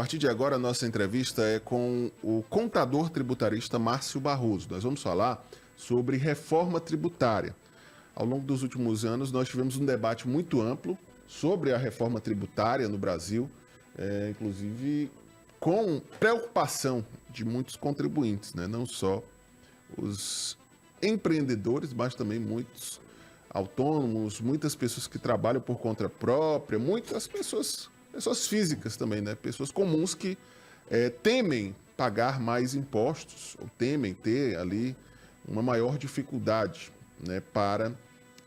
partir de agora, a nossa entrevista é com o contador tributarista Márcio Barroso. Nós vamos falar sobre reforma tributária. Ao longo dos últimos anos, nós tivemos um debate muito amplo sobre a reforma tributária no Brasil, inclusive com preocupação de muitos contribuintes, né? Não só os empreendedores, mas também muitos autônomos, muitas pessoas que trabalham por conta própria, muitas pessoas físicas também, né? Pessoas comuns que temem pagar mais impostos, ou temem ter ali uma maior dificuldade, né, para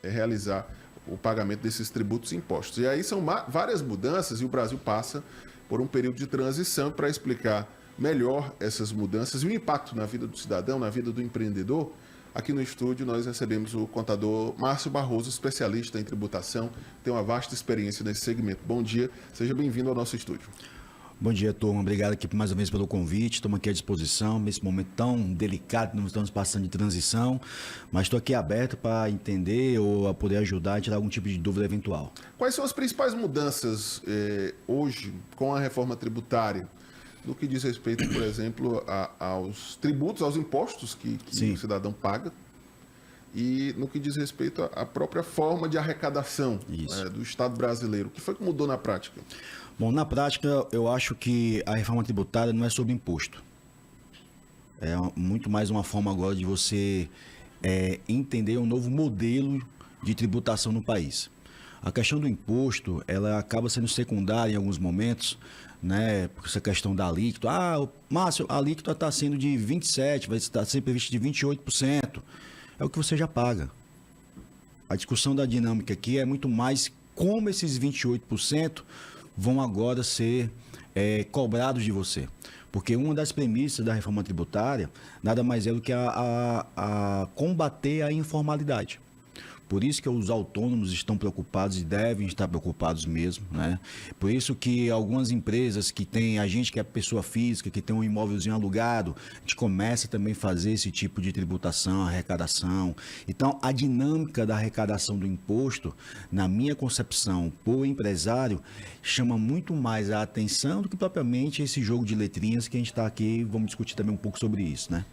realizar o pagamento desses tributos e impostos. E aí são várias mudanças e o Brasil passa por um período de transição. Para explicar melhor essas mudanças e o impacto na vida do cidadão, na vida do empreendedor, aqui no estúdio nós recebemos o contador Márcio Barroso, especialista em tributação, tem uma vasta experiência nesse segmento. Bom dia, seja bem-vindo ao nosso estúdio. Bom dia, turma. Obrigado aqui mais uma vez pelo convite. Estamos aqui à disposição nesse momento tão delicado que nós estamos passando de transição, mas estou aqui aberto para entender ou a poder ajudar a tirar algum tipo de dúvida eventual. Quais são as principais mudanças hoje com a reforma tributária, no que diz respeito, por exemplo, aos tributos, aos impostos que o cidadão paga, e no que diz respeito à própria forma de arrecadação do Estado brasileiro? O que foi que mudou na prática? Bom, na prática, eu acho que a reforma tributária não é sobre imposto. É muito mais uma forma agora de você entender um novo modelo de tributação no país. A questão do imposto, ela acaba sendo secundária em alguns momentos, né? Por essa questão da alíquota. Márcio, a alíquota está sendo de 27%, vai estar sempre prevista de 28%. É o que você já paga. A discussão da dinâmica aqui é muito mais como esses 28% vão agora ser cobrados de você. Porque uma das premissas da reforma tributária nada mais é do que a combater a informalidade. Por isso que os autônomos estão preocupados e devem estar preocupados mesmo, né? Por isso que algumas empresas que têm, a gente que é pessoa física, que tem um imóvelzinho alugado, a gente começa também a fazer esse tipo de tributação, arrecadação. Então, a dinâmica da arrecadação do imposto, na minha concepção, por empresário, chama muito mais a atenção do que propriamente esse jogo de letrinhas que a gente está aqui, vamos discutir também um pouco sobre isso, né?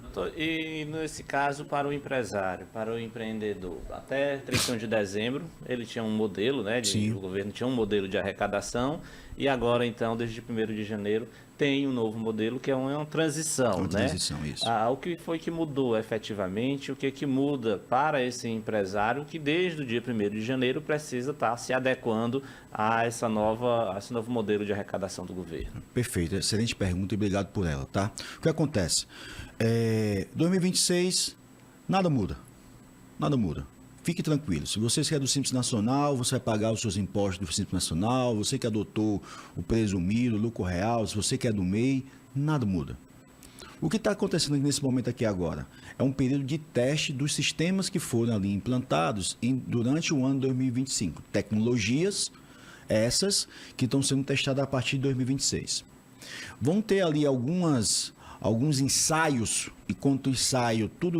Doutor, e nesse caso, para o empresário, para o empreendedor, até 31 de dezembro, ele tinha um modelo, né? O governo tinha um modelo de arrecadação e agora, então, desde 1º de janeiro, tem um novo modelo que é uma transição, né? Transição, isso. O que foi que mudou efetivamente? O que muda para esse empresário que desde o dia 1º de janeiro precisa estar se adequando a esse novo modelo de arrecadação do governo? Perfeito, excelente pergunta e obrigado por ela, tá? O que acontece? 2026, nada muda. Fique tranquilo. Se você é do Simples Nacional, você vai pagar os seus impostos do Simples Nacional. Você que adotou o presumido, o lucro real, se você que é do MEI, nada muda. O que está acontecendo nesse momento aqui agora? É um período de teste dos sistemas que foram ali implantados durante o ano 2025. Tecnologias essas que estão sendo testadas a partir de 2026. Vão ter ali alguns ensaios, e quanto ensaio, tudo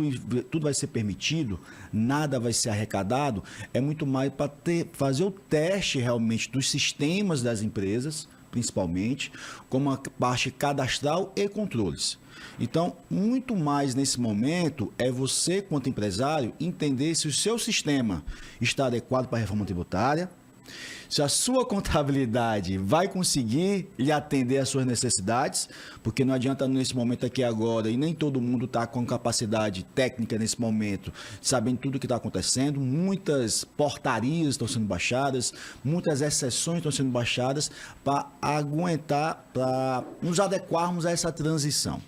vai ser permitido, nada vai ser arrecadado, é muito mais para fazer o teste realmente dos sistemas das empresas, principalmente, como a parte cadastral e controles. Então, muito mais nesse momento é você, quanto empresário, entender se o seu sistema está adequado para a reforma tributária, se a sua contabilidade vai conseguir lhe atender às suas necessidades, porque não adianta nesse momento aqui agora, e nem todo mundo está com capacidade técnica nesse momento, sabendo tudo o que está acontecendo, muitas portarias estão sendo baixadas, muitas exceções estão sendo baixadas para aguentar, para nos adequarmos a essa transição.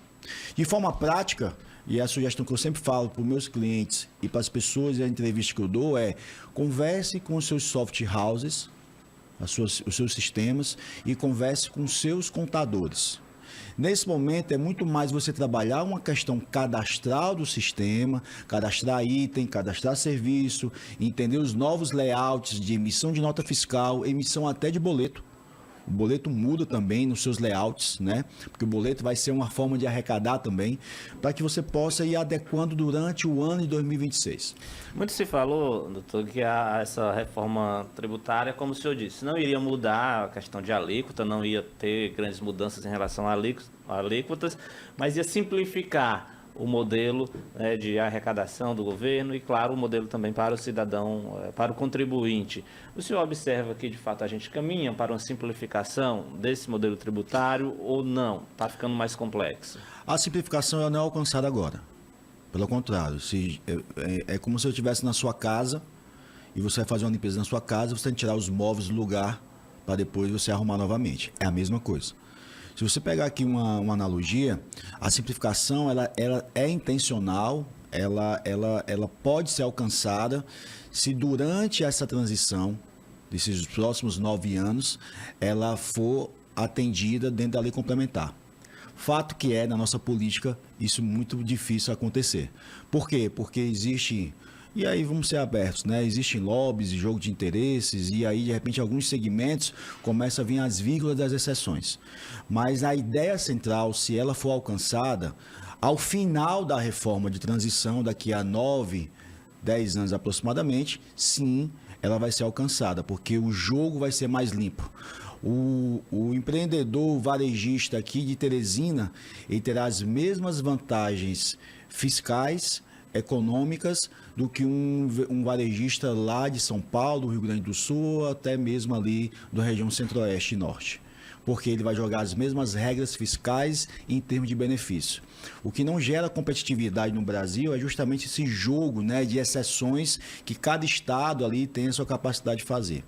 De forma prática, e a sugestão que eu sempre falo para os meus clientes e para as pessoas e a entrevista que eu dou é: converse com os seus soft houses, os seus sistemas, e converse com os seus contadores. Nesse momento é muito mais você trabalhar uma questão cadastral do sistema, cadastrar item, cadastrar serviço, entender os novos layouts de emissão de nota fiscal, emissão até de boleto. O boleto muda também nos seus layouts, né? Porque o boleto vai ser uma forma de arrecadar também, para que você possa ir adequando durante o ano de 2026. Muito se falou, doutor, que essa reforma tributária, como o senhor disse, não iria mudar a questão de alíquota, não ia ter grandes mudanças em relação a alíquotas, mas ia simplificar o modelo, né, de arrecadação do governo e, claro, o modelo também para o cidadão, para o contribuinte. O senhor observa que, de fato, a gente caminha para uma simplificação desse modelo tributário ou não? Está ficando mais complexo? A simplificação ela não é alcançada agora. Pelo contrário, é como se eu estivesse na sua casa e você vai fazer uma limpeza na sua casa, você tem que tirar os móveis do lugar para depois você arrumar novamente. É a mesma coisa. Se você pegar aqui uma analogia, a simplificação ela é intencional, ela pode ser alcançada se durante essa transição, desses próximos 9 anos, ela for atendida dentro da lei complementar. Fato que na nossa política, isso é muito difícil acontecer. Por quê? Porque existe... E aí vamos ser abertos, né? Existem lobbies, jogo de interesses, e aí de repente alguns segmentos começam a vir as vírgulas das exceções. Mas a ideia central, se ela for alcançada, ao final da reforma de transição, daqui a 9, 10 anos aproximadamente, sim, ela vai ser alcançada, porque o jogo vai ser mais limpo. O empreendedor varejista aqui de Teresina, ele terá as mesmas vantagens fiscais, econômicas, do que um varejista lá de São Paulo, Rio Grande do Sul, até mesmo ali da região centro-oeste e norte. Porque ele vai jogar as mesmas regras fiscais em termos de benefício. O que não gera competitividade no Brasil é justamente esse jogo, né, de exceções que cada estado ali tem a sua capacidade de fazer.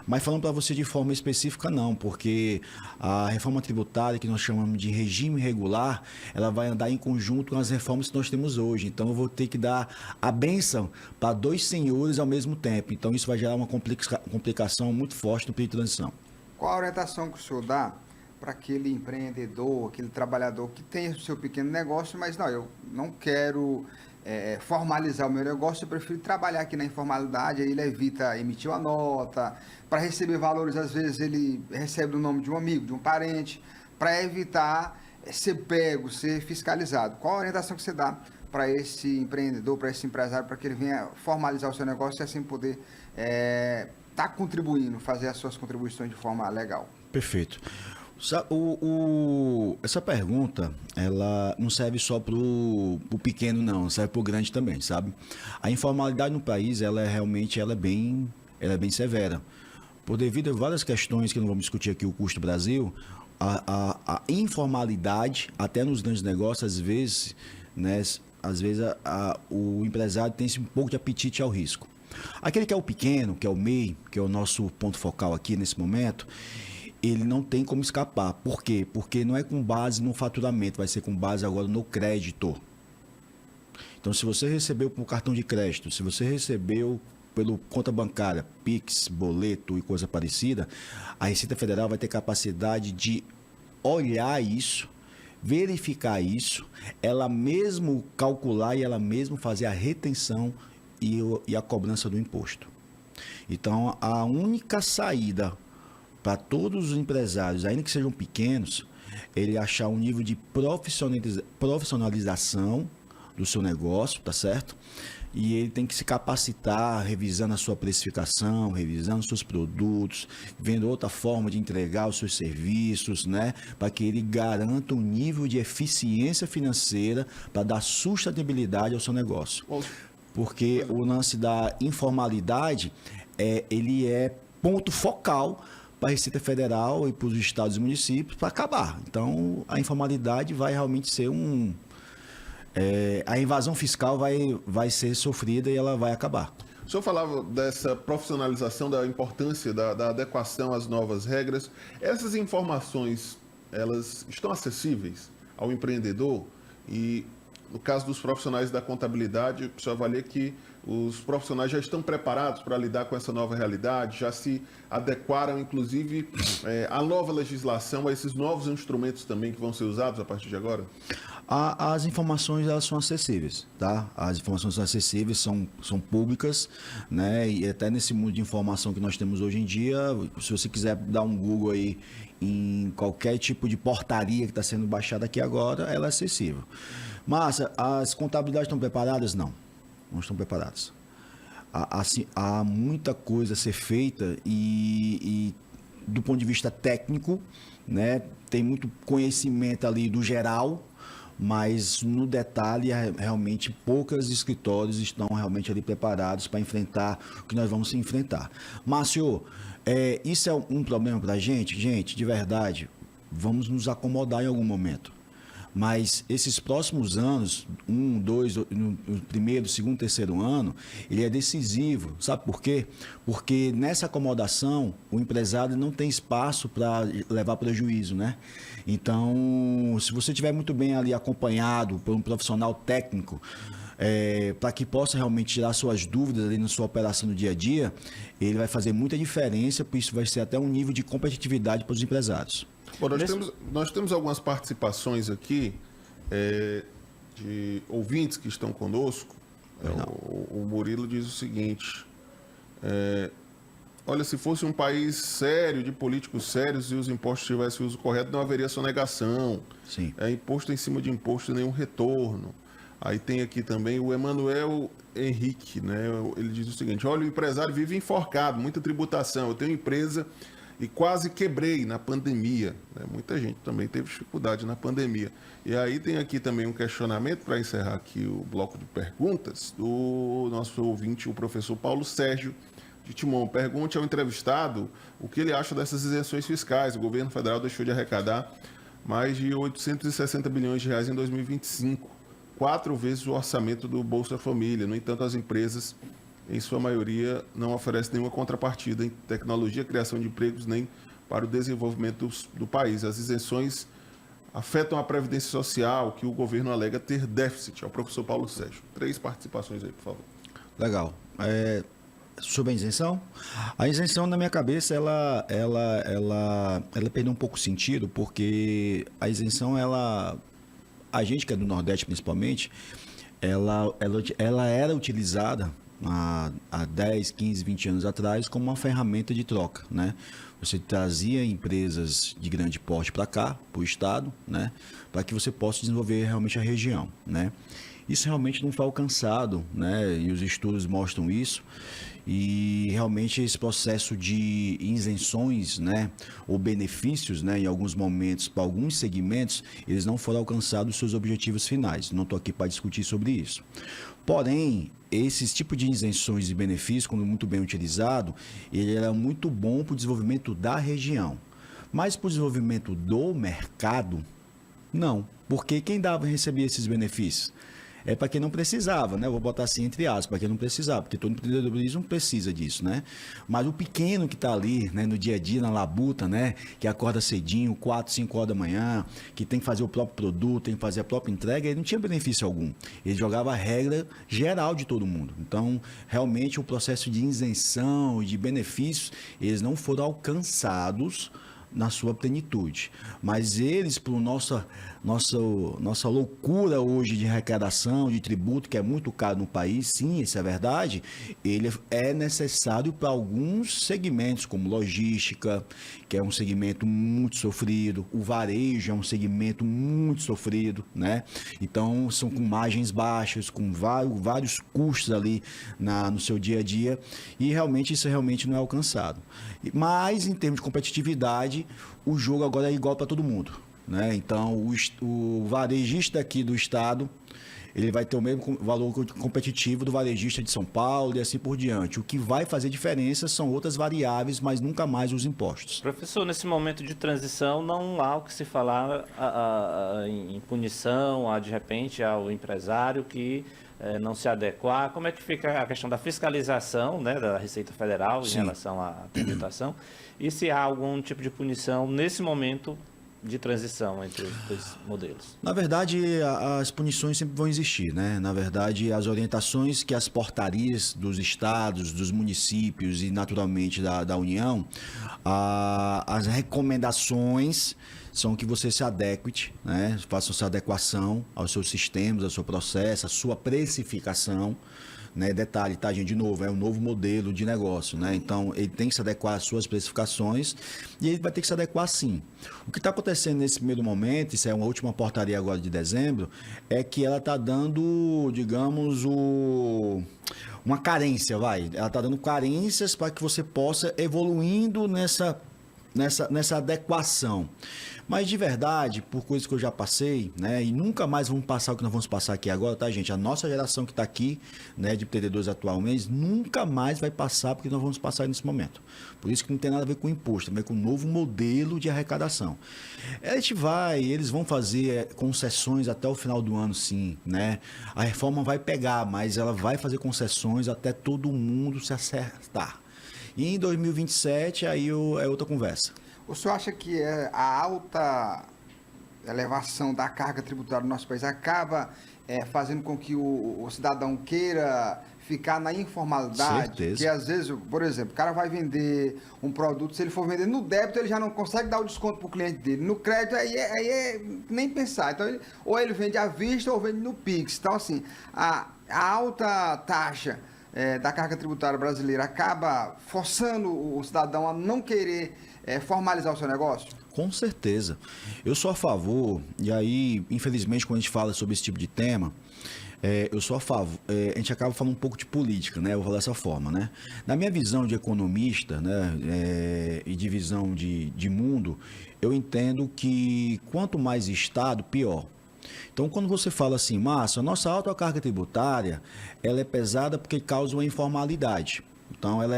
Mas falando para você de forma específica, não, porque a reforma tributária, que nós chamamos de regime regular, ela vai andar em conjunto com as reformas que nós temos hoje. Então, eu vou ter que dar a bênção para 2 senhores ao mesmo tempo. Então, isso vai gerar uma complicação muito forte no período de transição. Qual a orientação que o senhor dá para aquele empreendedor, aquele trabalhador que tem o seu pequeno negócio, mas não, eu não quero formalizar o meu negócio, eu prefiro trabalhar aqui na informalidade, aí ele evita emitir uma nota, para receber valores, às vezes ele recebe o nome de um amigo, de um parente, para evitar ser pego, ser fiscalizado. Qual a orientação que você dá para esse empreendedor, para esse empresário, para que ele venha formalizar o seu negócio e assim poder está contribuindo, fazer as suas contribuições de forma legal? Perfeito. Essa pergunta, ela não serve só para o pequeno, não, serve para o grande também, sabe? A informalidade no país, ela é bem severa. Por devido a várias questões que não vamos discutir aqui, o custo do Brasil, a informalidade, até nos grandes negócios, às vezes, né, o empresário tem um pouco de apetite ao risco. Aquele que é o pequeno, que é o MEI, que é o nosso ponto focal aqui nesse momento, ele não tem como escapar. Por quê? Porque não é com base no faturamento, vai ser com base agora no crédito. Então, se você recebeu por cartão de crédito, se você recebeu pelo conta bancária, Pix, boleto e coisa parecida, a Receita Federal vai ter capacidade de olhar isso, verificar isso, ela mesmo calcular e ela mesmo fazer a retenção e a cobrança do imposto. Então, a única saída para todos os empresários, ainda que sejam pequenos, ele achar um nível de profissionalização do seu negócio, tá certo? E ele tem que se capacitar, revisando a sua precificação, revisando os seus produtos, vendo outra forma de entregar os seus serviços, né? Para que ele garanta um nível de eficiência financeira para dar sustentabilidade ao seu negócio. Porque o lance da informalidade, ele é ponto focal para a Receita Federal e para os estados e municípios para acabar. Então, a informalidade vai realmente ser a invasão fiscal vai ser sofrida e ela vai acabar. O senhor falava dessa profissionalização, da importância da adequação às novas regras. Essas informações, elas estão acessíveis ao empreendedor? E no caso dos profissionais da contabilidade, o senhor avalia que Os profissionais já estão preparados para lidar com essa nova realidade? Já se adequaram, inclusive, à nova legislação, a esses novos instrumentos também que vão ser usados a partir de agora? As informações, elas são acessíveis, tá? As informações são acessíveis, são públicas, né? E até nesse mundo de informação que nós temos hoje em dia, se você quiser dar um Google aí em qualquer tipo de portaria que está sendo baixada aqui agora, ela é acessível. Márcia, as contabilidades estão preparadas? Não estão preparadas. Assim, há muita coisa a ser feita e do ponto de vista técnico, né? Tem muito conhecimento ali do geral, mas no detalhe, realmente, poucos escritórios estão realmente ali preparados para enfrentar o que nós vamos enfrentar. Márcio, isso é um problema para a gente? Gente, de verdade, vamos nos acomodar em algum momento. Mas esses próximos anos, 1, 2, no primeiro, segundo, terceiro ano, ele é decisivo. Sabe por quê? Porque nessa acomodação, o empresário não tem espaço para levar prejuízo, né? Então, se você estiver muito bem ali acompanhado por um profissional técnico, para que possa realmente tirar suas dúvidas ali na sua operação do dia a dia, ele vai fazer muita diferença, por isso vai ser até um nível de competitividade para os empresários. Bom, nós temos algumas participações aqui de ouvintes que estão conosco. O Murilo diz o seguinte: olha, se fosse um país sério, de políticos sérios, e os impostos tivessem uso correto, não haveria sonegação. Sim. Imposto em cima de imposto e nenhum retorno. Aí tem aqui também o Emanuel Henrique, né? Ele diz o seguinte: olha, o empresário vive enforcado, muita tributação. Eu tenho empresa e quase quebrei na pandemia, né? Muita gente também teve dificuldade na pandemia. E aí tem aqui também um questionamento, para encerrar aqui o bloco de perguntas, do nosso ouvinte, o professor Paulo Sérgio de Timon. Pergunte ao entrevistado o que ele acha dessas isenções fiscais. O governo federal deixou de arrecadar mais de 860 bilhões de reais em 2025, 4 vezes o orçamento do Bolsa Família. No entanto, as empresas, em sua maioria, não oferecem nenhuma contrapartida em tecnologia, criação de empregos, nem para o desenvolvimento do país. As isenções afetam a Previdência Social, que o governo alega ter déficit. É o professor Paulo Sérgio. 3 participações aí, por favor. Legal. Sobre a isenção? A isenção, na minha cabeça, ela perdeu um pouco o sentido, porque a isenção, a gente que é do Nordeste principalmente, ela era utilizada há 10, 15, 20 anos atrás como uma ferramenta de troca, né? Você trazia empresas de grande porte para cá, para o estado, né? Para que você possa desenvolver realmente a região, né? Isso realmente não foi alcançado, né? E os estudos mostram isso. E realmente esse processo de isenções, né, ou benefícios, né, em alguns momentos, para alguns segmentos, eles não foram alcançados os seus objetivos finais. Não estou aqui para discutir sobre isso. Porém, esses tipos de isenções e benefícios, quando muito bem utilizado, ele era muito bom para o desenvolvimento da região. Mas para o desenvolvimento do mercado, não. Porque quem recebia esses benefícios? É para quem não precisava, né? Eu vou botar assim entre aspas, para quem não precisava, porque todo empreendedorismo precisa disso, né? Mas o pequeno que está ali, né, no dia a dia, na labuta, né, que acorda cedinho, 4, 5 horas da manhã, que tem que fazer o próprio produto, tem que fazer a própria entrega, ele não tinha benefício algum. Ele jogava a regra geral de todo mundo. Então, realmente, o processo de isenção e de benefícios, eles não foram alcançados na sua plenitude. Mas eles, por nossa loucura hoje de arrecadação, de tributo, que é muito caro no país, sim, isso é verdade, ele é necessário para alguns segmentos, como logística, que é um segmento muito sofrido, o varejo é um segmento muito sofrido, né? Então, são com margens baixas, com vários custos ali no seu dia a dia, e realmente isso realmente não é alcançado. Mas, em termos de competitividade, o jogo agora é igual para todo mundo, né? Então, o varejista aqui do estado, ele vai ter o mesmo valor competitivo do varejista de São Paulo e assim por diante. O que vai fazer diferença são outras variáveis, mas nunca mais os impostos. Professor, nesse momento de transição, não há o que se falar em punição, de repente, ao empresário que não se adequar. Como é que fica a questão da fiscalização, né, da Receita Federal em relação à tributação? E se há algum tipo de punição nesse momento de transição entre os dois modelos? Na verdade, as punições sempre vão existir, né? Na verdade, as orientações que as portarias dos estados, dos municípios e, naturalmente, da União, as recomendações são que você se adeque, né? Faça sua adequação aos seus sistemas, ao seu processo, à sua precificação. Né? Detalhe, tá, gente? De novo, é um novo modelo de negócio, né? Então, ele tem que se adequar às suas especificações e ele vai ter que se adequar sim. O que está acontecendo nesse primeiro momento, isso é uma última portaria agora de dezembro, é que ela está dando, digamos, uma carência, vai. Ela está dando carências para que você possa evoluindo nessa adequação. Mas de verdade, por coisas que eu já passei, né, e nunca mais vamos passar o que nós vamos passar aqui agora, tá, gente? A nossa geração que está aqui, né, de empreendedores atualmente, nunca mais vai passar porque nós vamos passar nesse momento. Por isso que não tem nada a ver com imposto, tem a ver com um novo modelo de arrecadação. Eles vão fazer concessões até o final do ano, sim, né? A reforma vai pegar, mas ela vai fazer concessões até todo mundo se acertar. E em 2027, aí é outra conversa. O senhor acha que a alta elevação da carga tributária do nosso país acaba fazendo com que o cidadão queira ficar na informalidade? Certeza. Porque às vezes, por exemplo, o cara vai vender um produto, se ele for vender no débito, ele já não consegue dar o desconto para o cliente dele. No crédito, aí é nem pensar. Então, ou ele vende à vista ou vende no Pix. Então, assim, a alta taxa da carga tributária brasileira acaba forçando o cidadão a não querer formalizar o seu negócio? Com certeza. Eu sou a favor, e aí, infelizmente, quando a gente fala sobre esse tipo de tema, eu sou a favor, a gente acaba falando um pouco de política, né? Eu vou falar dessa forma, né? Na minha visão de economista, né, e de visão de mundo, eu entendo que quanto mais Estado, pior. Então, quando você fala assim, Márcio, a nossa alta carga tributária, ela é pesada porque causa uma informalidade. Então, ela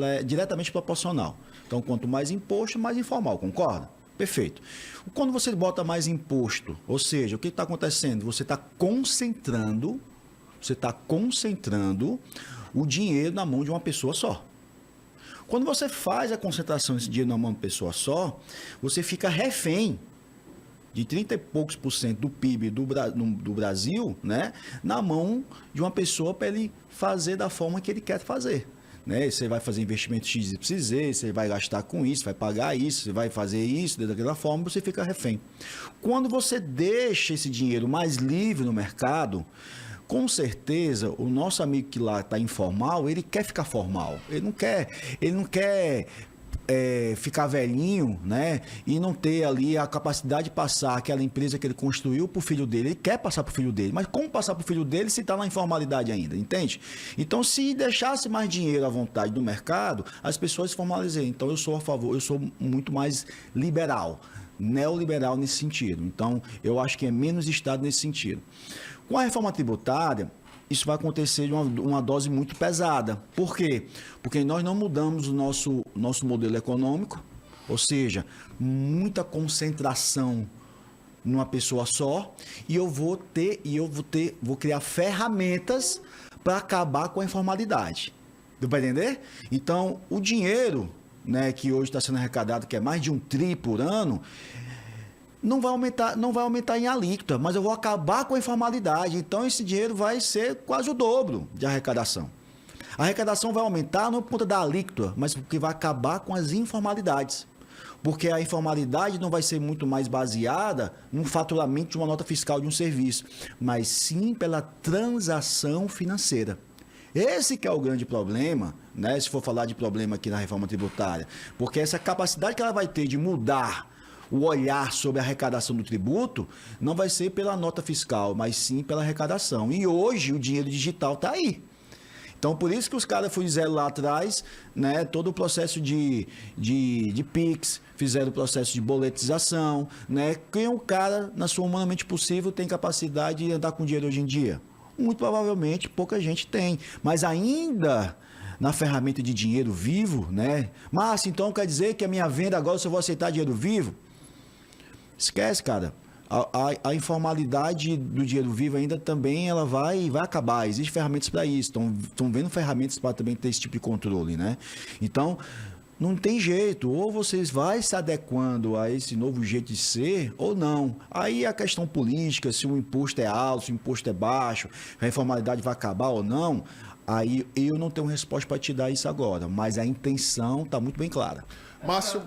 é diretamente proporcional. Então, quanto mais imposto, mais informal, concorda? Perfeito. Quando você bota mais imposto, ou seja, o que está acontecendo? Você está concentrando o dinheiro na mão de uma pessoa só. Quando você faz a concentração desse dinheiro na mão de uma pessoa só, você fica refém de 30 e poucos % do PIB do Brasil, né, na mão de uma pessoa para ele fazer da forma que ele quer fazer. Né? Você vai fazer investimento X, Y, Z, você vai gastar com isso, vai pagar isso, você vai fazer isso daquela forma, você fica refém. Quando você deixa esse dinheiro mais livre no mercado, com certeza o nosso amigo que lá está informal, ele quer ficar formal. Ele não quer ficar velhinho, né, e não ter ali a capacidade de passar aquela empresa que ele construiu para o filho dele. Ele quer passar para o filho dele, mas como passar para o filho dele se está na informalidade ainda, entende? Então, se deixasse mais dinheiro à vontade do mercado, as pessoas se formalizem. Então, eu sou a favor, eu sou muito mais liberal, neoliberal nesse sentido. Então, eu acho que é menos Estado nesse sentido. Com a reforma tributária, isso vai acontecer de uma dose muito pesada. Por quê? Porque nós não mudamos o nosso modelo econômico, ou seja, muita concentração numa pessoa só, e eu vou criar ferramentas para acabar com a informalidade. Deu para entender? Então, o dinheiro, né, que hoje está sendo arrecadado, que é mais de 1 tri por ano, não vai aumentar em alíquota, mas eu vou acabar com a informalidade. Então, esse dinheiro vai ser quase o dobro de arrecadação. A arrecadação vai aumentar não por conta da alíquota, mas porque vai acabar com as informalidades. Porque a informalidade não vai ser muito mais baseada no faturamento de uma nota fiscal de um serviço, mas sim pela transação financeira. Esse que é o grande problema, né, se for falar de problema aqui na reforma tributária, porque essa capacidade que ela vai ter de mudar o olhar sobre a arrecadação do tributo não vai ser pela nota fiscal, mas sim pela arrecadação. E hoje o dinheiro digital está aí. Então, por isso que os caras fizeram lá atrás, né, todo o processo de PIX, fizeram o processo de boletização, né? Quem o cara, na sua humanamente possível, tem capacidade de andar com dinheiro hoje em dia? Muito provavelmente pouca gente tem, mas ainda na ferramenta de dinheiro vivo, né? Mas então quer dizer que a minha venda agora eu só vou aceitar dinheiro vivo? Esquece, cara. A informalidade do dinheiro vivo ainda também ela vai acabar. Existem ferramentas para isso. Estão vendo ferramentas para também ter esse tipo de controle, né? Então, Não tem jeito, ou vocês vai se adequando a esse novo jeito de ser, ou não. Aí a questão política, se o imposto é alto, se o imposto é baixo, a informalidade vai acabar ou não, aí eu não tenho resposta para te dar isso agora, mas a intenção está muito bem clara. Márcio...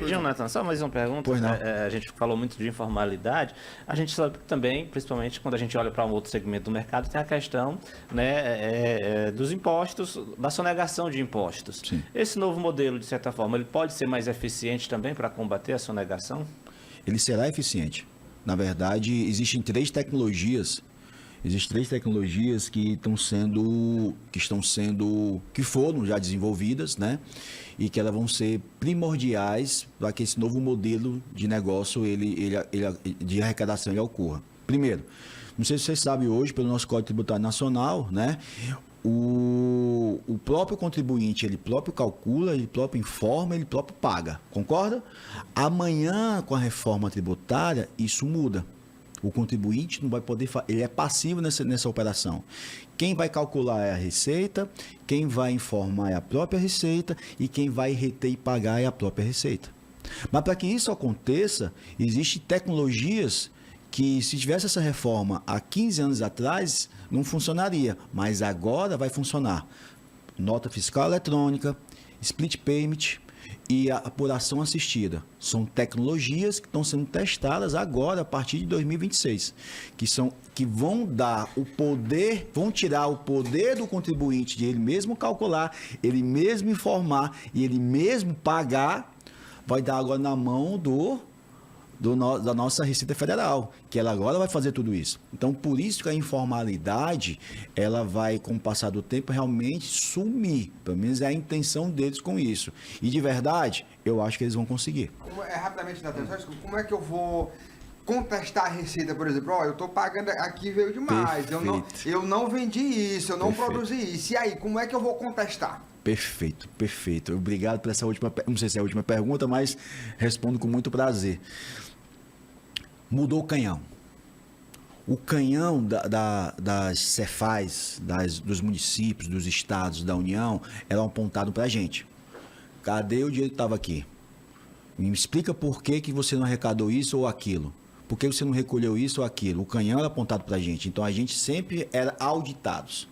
Jonathan, só mais uma pergunta. Pois não. A gente falou muito de informalidade. A gente sabe que também, principalmente quando a gente olha para um outro segmento do mercado, tem a questão, né, dos impostos, da sonegação de impostos. Sim. Esse novo modelo, de certa forma, ele pode ser mais eficiente também para combater a sonegação? Ele será eficiente. Na verdade, existem três tecnologias que foram já desenvolvidas, né? E que elas vão ser primordiais para que esse novo modelo de negócio de arrecadação ele ocorra. Primeiro, não sei se vocês sabem hoje, pelo nosso Código Tributário Nacional, né? O próprio contribuinte, ele próprio calcula, ele próprio informa, ele próprio paga. Concorda? Amanhã, com a reforma tributária, isso muda. O contribuinte não vai poder, ele é passivo nessa operação. Quem vai calcular é a Receita, quem vai informar é a própria Receita e quem vai reter e pagar é a própria Receita. Mas para que isso aconteça, existem tecnologias que, se tivesse essa reforma há 15 anos atrás, não funcionaria, mas agora vai funcionar. Nota fiscal eletrônica, split payment e a apuração assistida. São tecnologias que estão sendo testadas agora, a partir de 2026, que vão dar o poder, vão tirar o poder do contribuinte de ele mesmo calcular, ele mesmo informar e ele mesmo pagar, vai dar agora na mão da nossa Receita Federal, que ela agora vai fazer tudo isso. Então, por isso que a informalidade, ela vai, com o passar do tempo, realmente sumir. Pelo menos é a intenção deles com isso. E, de verdade, eu acho que eles vão conseguir. Rapidamente, Natan, como é que eu vou contestar a Receita, por exemplo? Eu estou pagando aqui, veio demais, eu não vendi isso, eu não produzi isso. E aí, como é que eu vou contestar? Perfeito, perfeito. Obrigado por essa última, não sei se é a última pergunta, mas respondo com muito prazer. Mudou o canhão. O canhão das Cefaz, dos municípios, dos estados, da União, era apontado para a gente. Cadê o dinheiro que estava aqui? Me explica por que você não arrecadou isso ou aquilo. Por que você não recolheu isso ou aquilo? O canhão era apontado para a gente. Então, a gente sempre era auditados.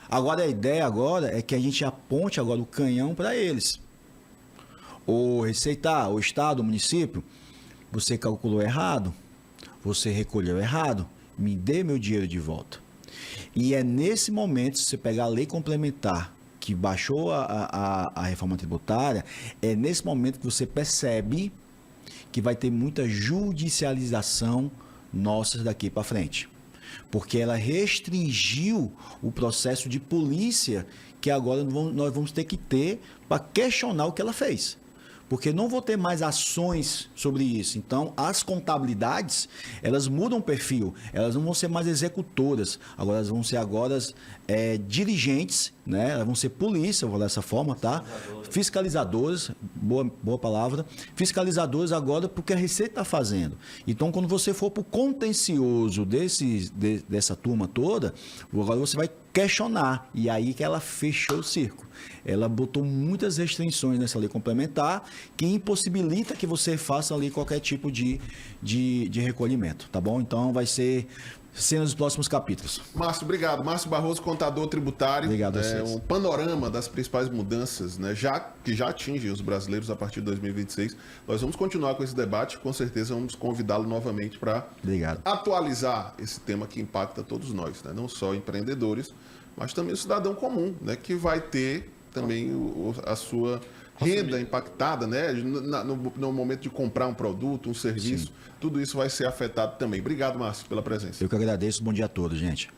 Agora, a ideia agora é que a gente aponte agora o canhão para eles. O Receita, o estado, o município, você calculou errado. Você recolheu errado, me dê meu dinheiro de volta. E é nesse momento, se você pegar a lei complementar, que baixou a reforma tributária, é nesse momento que você percebe que vai ter muita judicialização nossa daqui para frente. Porque ela restringiu o processo de polícia que agora nós vamos ter que ter para questionar o que ela fez. Porque não vou ter mais ações sobre isso. Então, as contabilidades, elas mudam o perfil. Elas não vão ser mais executoras. Agora, elas vão ser dirigentes, né? Elas vão ser polícia, vou falar dessa forma, tá? Fiscalizadoras, boa palavra. Fiscalizadoras agora porque a Receita está fazendo. Então, quando você for para o contencioso dessa turma toda, agora você vai questionar. E aí que ela fechou o circo. Ela botou muitas restrições nessa lei complementar que impossibilita que você faça ali qualquer tipo de recolhimento, tá bom? Então vai ser cenas dos próximos capítulos. Márcio, obrigado. Márcio Barroso, contador tributário. Obrigado a vocês. Um panorama das principais mudanças, né, que já atingem os brasileiros a partir de 2026. Nós vamos continuar com esse debate, com certeza vamos convidá-lo novamente para atualizar esse tema que impacta todos nós, né? Não só empreendedores, mas também o cidadão comum, né, que vai ter também a sua renda impactada, né? No momento de comprar um produto, um serviço, tudo isso vai ser afetado também. Obrigado, Márcio, pela presença. Eu que agradeço. Bom dia a todos, gente.